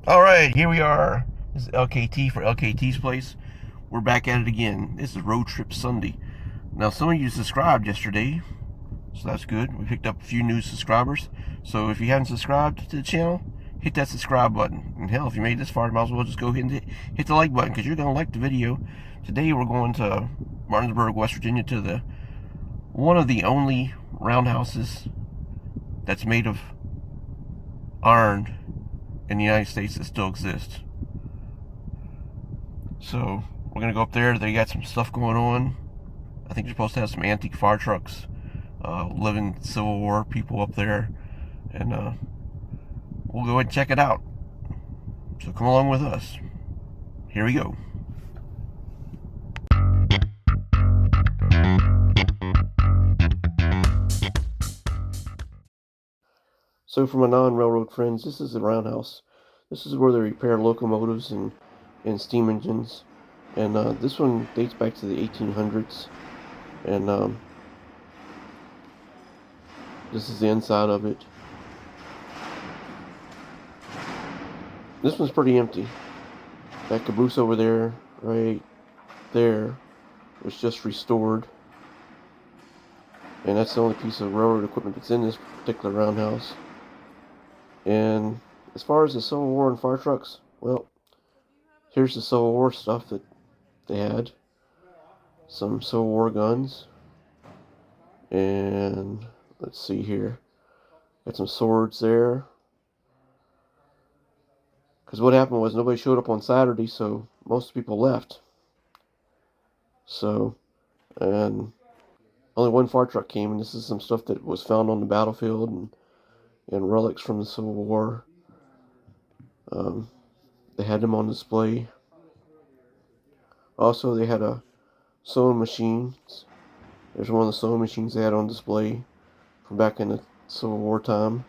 Alright, here we are. This is LKT for LKT's place. We're back at it again. This is Road Trip Sunday. Now, some of you subscribed yesterday, so that's good. We picked up a few new subscribers. So if you haven't subscribed to the channel, hit that subscribe button. And hell, if you made it this far, you might as well just go ahead and hit the like button, because you're going to like the video. Today we're going to Martinsburg, West Virginia, to one of the only roundhouses that's made of iron in the United States that still exists. So we're gonna go up there. They got some stuff going on. I think they're supposed to have some antique fire trucks, living Civil War people up there, and we'll go ahead and check it out. So come along with us. Here we go. So for my non-railroad friends, this is the roundhouse. This is where they repair locomotives and steam engines. And this one dates back to the 1800s. And this is the inside of it. This one's pretty empty. That caboose over there, right there, was just restored. And that's the only piece of railroad equipment that's in this particular roundhouse. And as far as the Civil War and fire trucks, well, here's the Civil War stuff that they had. Some Civil War guns. And let's see here. Got some swords there. Because what happened was nobody showed up on Saturday, so most people left. So, and only one fire truck came, and this is some stuff that was found on the battlefield and relics from the Civil War. They had them on display. Also, they had a sewing machine. There's one of the sewing machines they had on display from back in the Civil War time.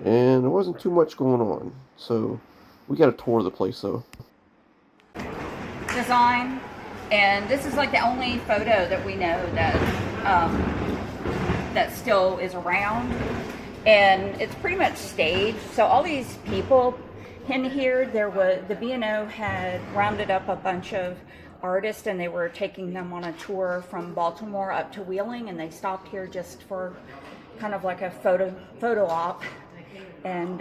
And there wasn't too much going on. So, we got a tour of the place, though. Design, and this is like the only photo that we know that that still is around, and it's pretty much staged. So all these people in here, the B&O had rounded up a bunch of artists, and they were taking them on a tour from Baltimore up to Wheeling, and they stopped here just for kind of like a photo op, and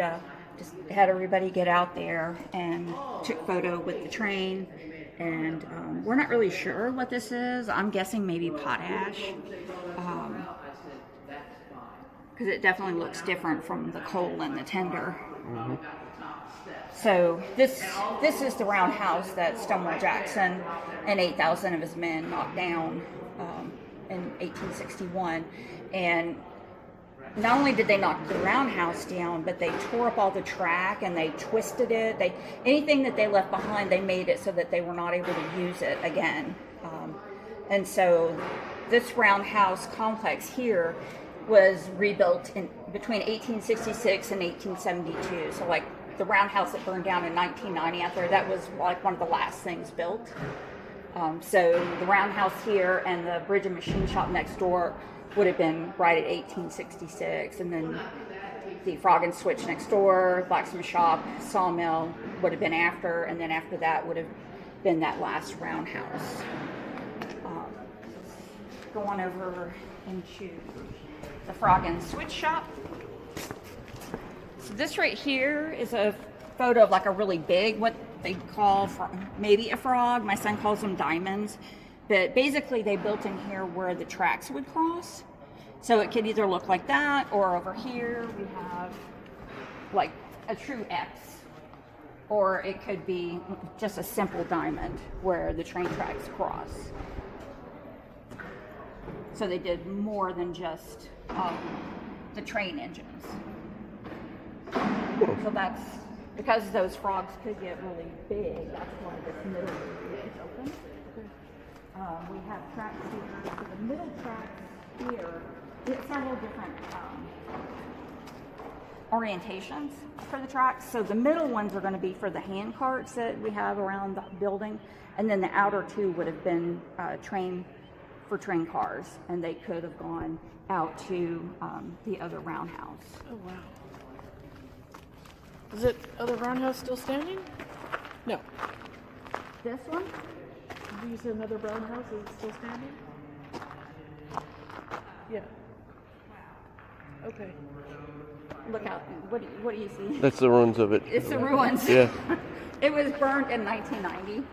just had everybody get out there and took photo with the train. And we're not really sure what this is. I'm guessing maybe potash, because it definitely looks different from the coal and the tinder. Mm-hmm. So this is the roundhouse that Stonewall Jackson and 8,000 of his men knocked down in 1861. And not only did they knock the roundhouse down, but they tore up all the track and they twisted it. Anything that they left behind, they made it so that they were not able to use it again. And so this roundhouse complex here was rebuilt between 1866 and 1872. So like the roundhouse that burned down in 1990 out there, that was like one of the last things built. So the roundhouse here and the bridge and machine shop next door would have been right at 1866, and then the frog and switch next door, blacksmith shop, sawmill would have been after, and then after that would have been that last roundhouse. Go on over into the frog and switch shop. So this right here is a photo of like a really big, what they call maybe a frog. My son calls them diamonds. But basically they built in here where the tracks would cross. So it could either look like that, or over here we have like a true X. Or it could be just a simple diamond where the train tracks cross. So they did more than just the train engines. So that's, because those frogs could get really big, that's why this middle is open. We have tracks here. So the middle tracks here, we have several different orientations for the tracks. So the middle ones are going to be for the hand carts that we have around the building, and then the outer two would have been train cars, and they could have gone out to the other roundhouse. Oh wow! Is it other roundhouse still standing? No. This one? Do you see another roundhouse? Is it still standing? Yeah. Okay. Look out. What do you see? That's the ruins of it. It's the ruins. Yeah. It was burned in 1990.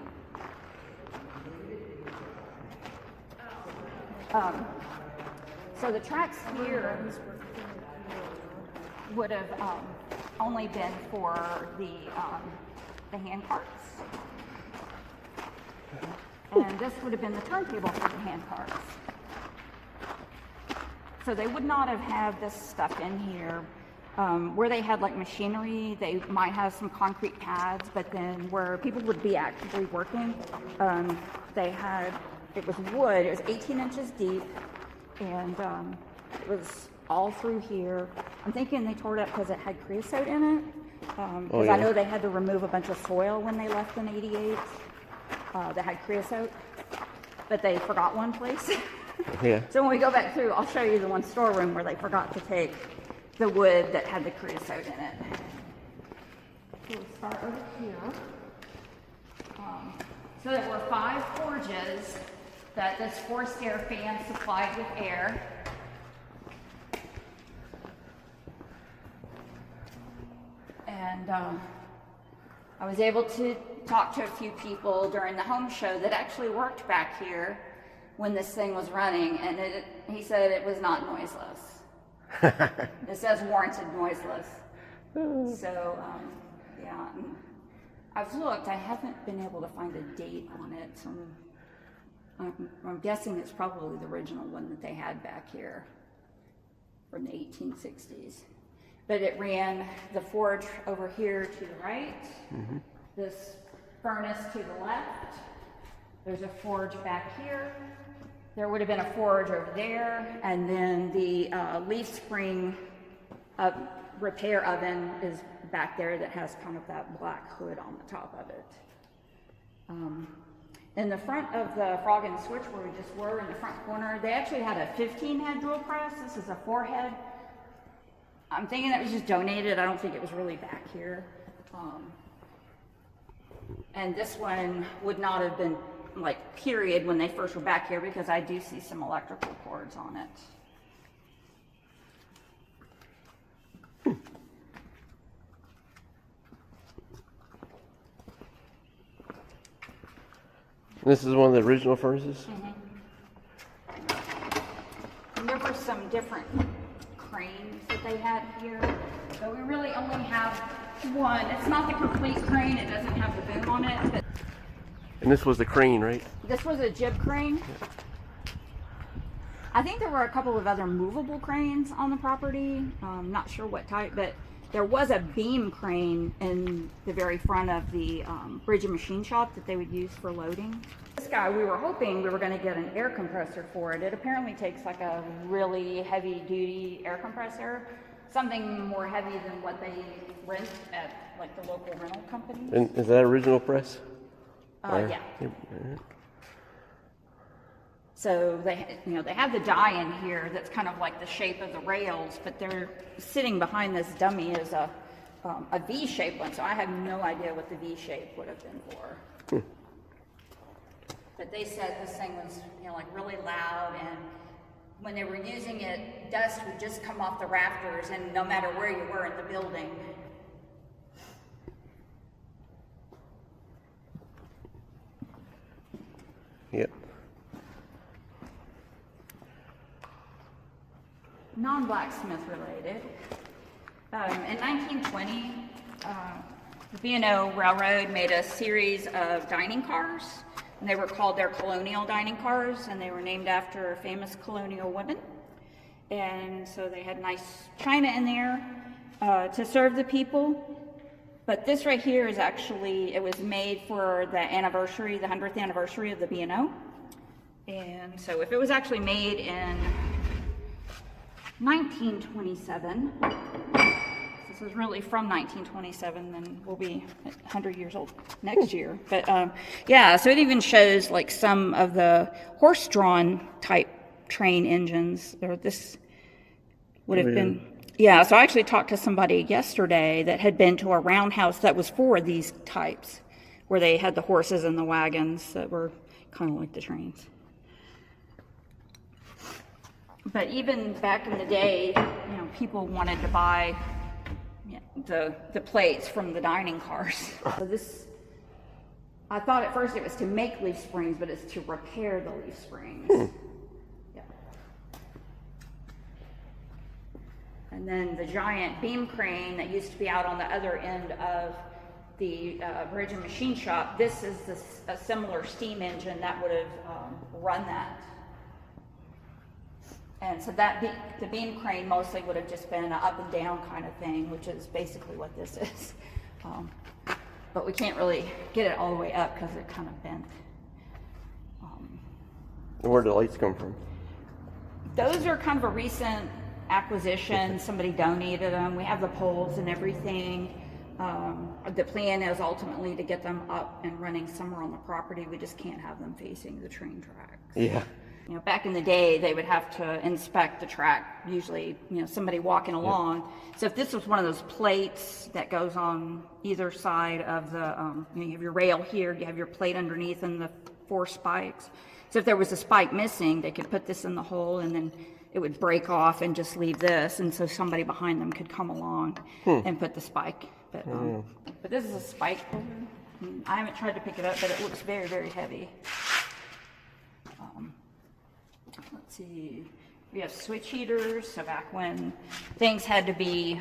So the tracks here would have only been for the hand carts. And this would have been the turntable for the hand carts. So they would not have had this stuff in here. Where they had like machinery, they might have some concrete pads, but then where people would be actively working, it was wood, it was 18 inches deep, and it was all through here. I'm thinking they tore it up because it had creosote in it, because I know they had to remove a bunch of soil when they left in '88 that had creosote, but they forgot one place. Yeah. So when we go back through, I'll show you the one storeroom where they forgot to take the wood that had the creosote in it. So we'll start over here. So there were 5 forges that this forced air fan supplied with air. And I was able to talk to a few people during the home show that actually worked back here when this thing was running, and he said it was not noiseless. It says warranted noiseless. So, yeah, I've looked. I haven't been able to find a date on it. So I'm guessing it's probably the original one that they had back here from the 1860s. But it ran the forge over here to the right, this furnace to the left. There's a forge back here. There would have been a forge over there, and then the leaf spring repair oven is back there that has kind of that black hood on the top of it. In the front of the Frog and Switch, where we just were in the front corner, they actually had a 15-head drill press. This is a 4-head. I'm thinking that was just donated. I don't think it was really back here. And this one would not have been like period when they first were back here, because I do see some electrical cords on it. This is one of the original furnaces? And there were some different cranes that they had here, but we really only have one. It's not the complete crane, it doesn't have the boom on it. But And this was the crane, right? this was a jib crane. I think there were a couple of other movable cranes on the property. Not sure what type, but there was a beam crane in the very front of the bridge and machine shop that they would use for loading. This guy, we were hoping we were going to get an air compressor for it. It apparently takes like a really heavy duty air compressor, something more heavy than what they rent at like the local rental companies. And is that original press? Yeah. So they have the die in here that's kind of like the shape of the rails, but they're sitting behind this dummy is a V-shaped one. So I have no idea what the V shape would have been for. But they said this thing was, like really loud, and when they were using it, dust would just come off the rafters, and no matter where you were in the building. Yep. Non-blacksmith related. In 1920, the B&O Railroad made a series of dining cars, and they were called their colonial dining cars, and they were named after famous colonial women. And so they had nice china in there to serve the people. But this right here is actually, it was made for the anniversary, the 100th anniversary of the B&O. And so if it was actually made in 1927, this is really from 1927, then we'll be 100 years old next year. But yeah, so it even shows like some of the horse-drawn type train engines. Or this would have been Yeah, so I actually talked to somebody yesterday that had been to a roundhouse that was for these types, where they had the horses and the wagons that were kind of like the trains. But even back in the day, you know, people wanted to buy the plates from the dining cars. So this, I thought at first it was to make leaf springs, but it's to repair the leaf springs. Yeah. And then the giant beam crane that used to be out on the other end of the bridge and machine shop, this is a similar steam engine that would have run that. And so the beam crane mostly would have just been an up and down kind of thing, which is basically what this is. But we can't really get it all the way up because it kind of bent. Where do the lights come from? Those are kind of a recent acquisition. Somebody donated them. We have the poles and everything. The plan is ultimately to get them up and running somewhere on the property. We just can't have them facing the train tracks. Yeah. You know, back in the day, they would have to inspect the track, usually, you know, somebody walking along. So if this was one of those plates that goes on either side of the, you know, you have your rail here, you have your plate underneath and the 4 spikes. So if there was a spike missing, they could put this in the hole and then it would break off and just leave this. And so somebody behind them could come along and put the spike. But this is a spike. I haven't tried to pick it up, but it looks very, very heavy. Let's see, we have switch heaters. So back when things had to be,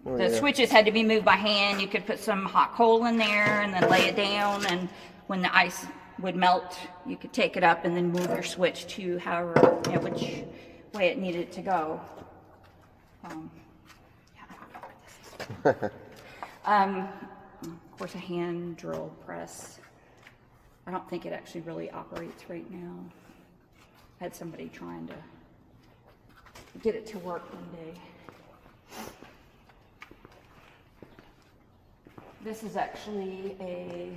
switches had to be moved by hand, you could put some hot coal in there and then lay it down, and when the ice would melt, you could take it up and then move your switch to however, you know, which way it needed to go. Of course, a hand drill press. I don't think it actually really operates right now. Had somebody trying to get it to work one day. This is actually a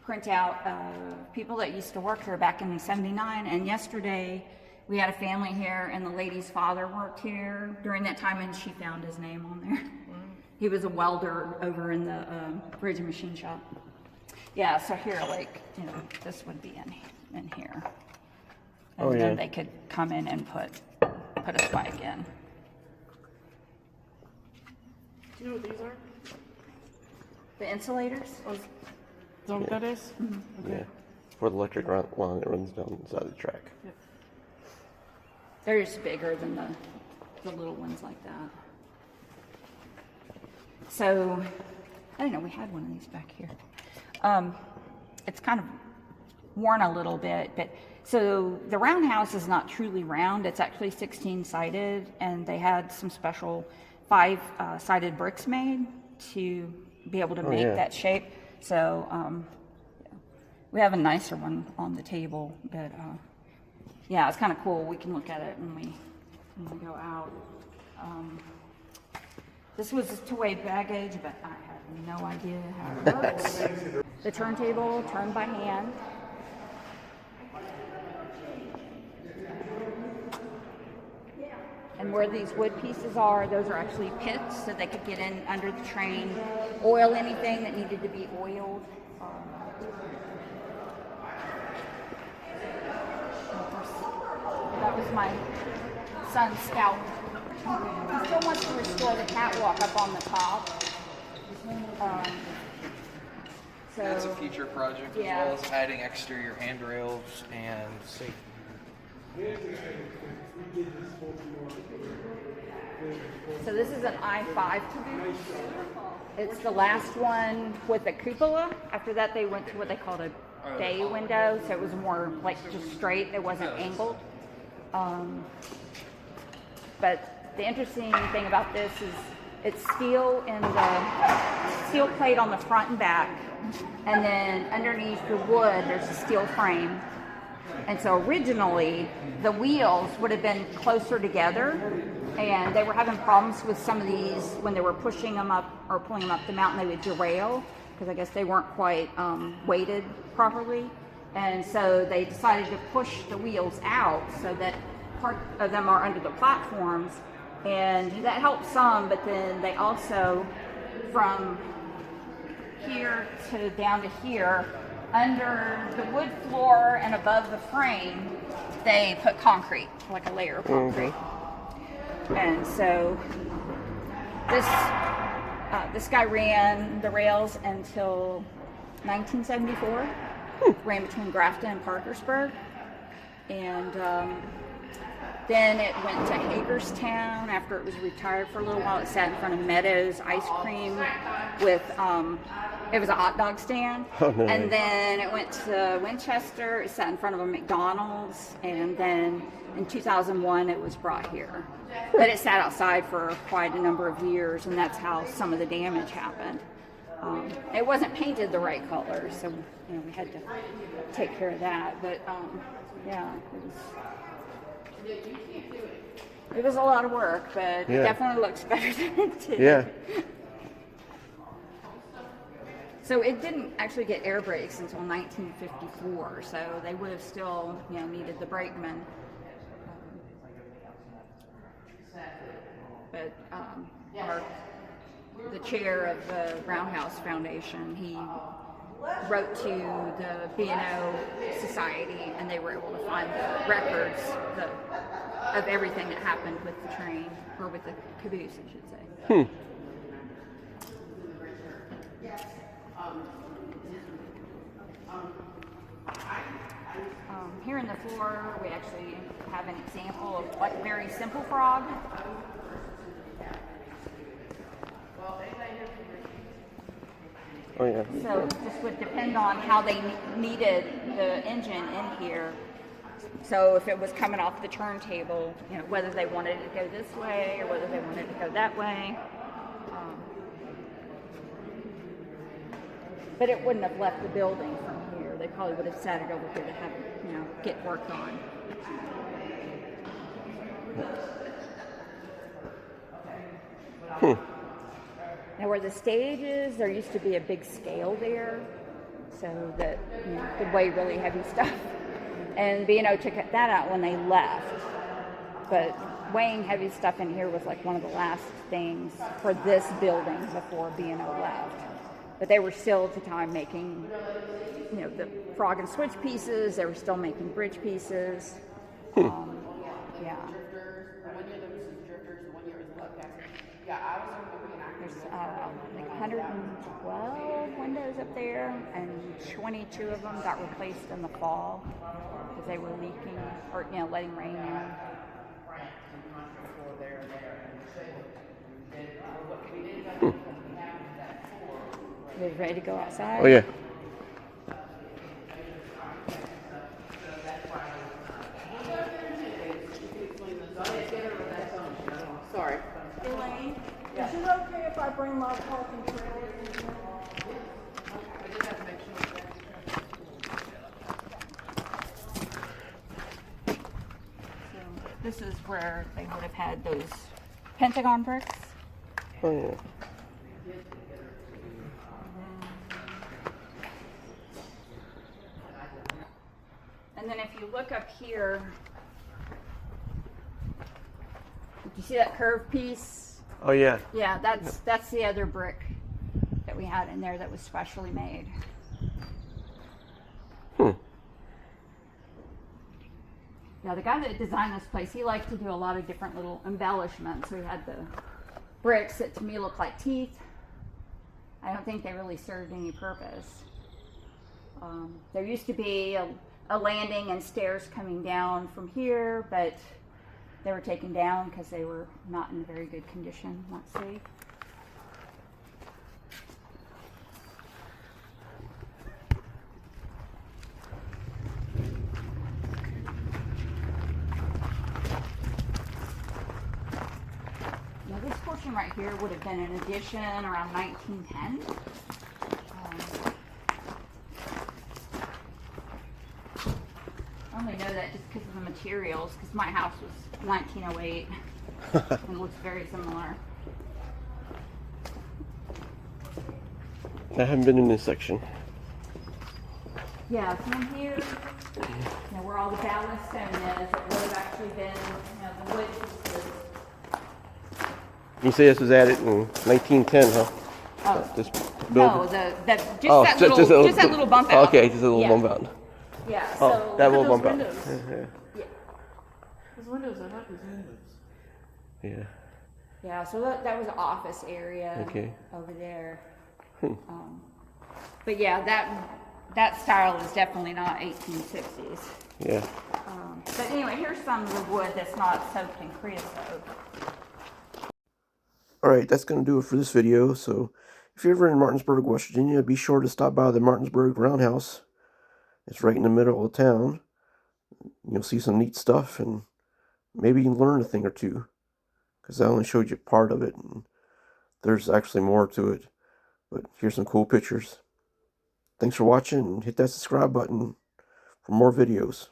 printout of people that used to work here back in '79, and yesterday we had a family here and the lady's father worked here during that time, and she found his name on there. He was a welder over in the bridge and machine shop. Yeah, so here, like, you know, this would be in here. And then they could come in and put a spike in. Do you know what these are? The insulators? Is that what that is? Mm-hmm. Okay. Yeah. For the electric line that runs down the side of the track. Yep. They're just bigger than the little ones like that. So, I didn't know we had one of these back here. It's kind of worn a little bit, but so the roundhouse is not truly round. It's actually 16-sided, and they had some special 5-sided bricks made to be able to make that shape. So we have a nicer one on the table, but yeah, it's kind of cool. We can look at it when we go out. This was to weigh baggage, but I have no idea how it works. The turntable turned by hand. And where these wood pieces are, those are actually pits, so they could get in under the train, oil anything that needed to be oiled. That was my son's scalp. He still wants to restore the catwalk up on the top. So That's a future project, as well as adding exterior handrails and safety. So this is an I-5 caboose. It's the last one with a cupola. After that, they went to what they called a bay window, so it was more like just straight. It wasn't angled. But the interesting thing about this is it's steel in the steel plate on the front and back, and then underneath the wood, there's a steel frame. And so originally, the wheels would have been closer together, and they were having problems with some of these when they were pushing them up or pulling them up the mountain. They would derail because I guess they weren't quite weighted properly. And so they decided to push the wheels out so that part of them are under the platforms, And that helped some, but then they also, from here to down to here, under the wood floor and above the frame, they put concrete, like a layer of concrete. And so this guy ran the rails until 1974, ran between Grafton and Parkersburg. And then it went to Hagerstown after it was retired for a little while. It sat in front of Meadows Ice Cream with, it was a hot dog stand. Oh, nice. And then it went to Winchester. It sat in front of a McDonald's. And then in 2001, it was brought here. But it sat outside for quite a number of years, and that's how some of the damage happened. It wasn't painted the right color, so we had to take care of that. But yeah, it was a lot of work, but it definitely looks better than it did. Yeah. So it didn't actually get air brakes until 1954, so they would have still, needed the brakemen. But the chair of the Roundhouse Foundation, he wrote to the B&O Society, and they were able to find the records of everything that happened with the train, or with the caboose, I should say. Here in the floor, we actually have an example of like a very simple frog. Oh, yeah. So it just would depend on how they needed the engine in here. So if it was coming off the turntable, whether they wanted it to go this way or whether they wanted it to go that way. But it wouldn't have left the building from here. They probably would have sat it over here to have it, get worked on. Now where the stage is, there used to be a big scale there, so that could weigh really heavy stuff. And B&O took that out when they left. But weighing heavy stuff in here was like one of the last things for this building before B&O left. But they were still at the time making, the frog and switch pieces. They were still making bridge pieces. Yeah. There's like 112 windows up there, and 22 of them got replaced in the fall because they were leaking or letting rain in. You guys ready to go outside? Oh, yeah. Sorry. Elaine, is it okay if I bring my parking trailer in here? So this is where they would have had those Pentagon bricks. Oh, yeah. And then if you look up here, you see that curved piece? Oh, yeah. Yeah, that's the other brick that we had in there that was specially made. Yeah, the guy that designed this place, he liked to do a lot of different little embellishments. So he had the bricks that to me look like teeth. I don't think they really served any purpose. There used to be a landing and stairs coming down from here, but they were taken down because they were not in very good condition, not safe. Now this portion right here would have been an addition around 1910. I only know that just because of the materials, because my house was 1908 and looks very similar. I haven't been in this section. Yeah, so in here, where all the ballast stone is, it would have actually been, the wood pieces You say this was added in 1910, huh? Oh. This No, building? just that little bump out. Okay, just a little Yeah. bump out. Yeah. Oh, So that Look little at bump those out. windows. Yeah. Those windows, I like these windows. Yeah. yeah. So that was an office area. Okay. Over there. But yeah, that style is definitely not 1860s. Yeah. But anyway, here's some of the wood that's not soaked in creosote. Alright, that's going to do it for this video. So, if you're ever in Martinsburg, West Virginia, be sure to stop by the Martinsburg Roundhouse. It's right in the middle of town. You'll see some neat stuff, and maybe you can learn a thing or two. Because I only showed you part of it, and there's actually more to it. But here's some cool pictures. Thanks for watching, and hit that subscribe button for more videos.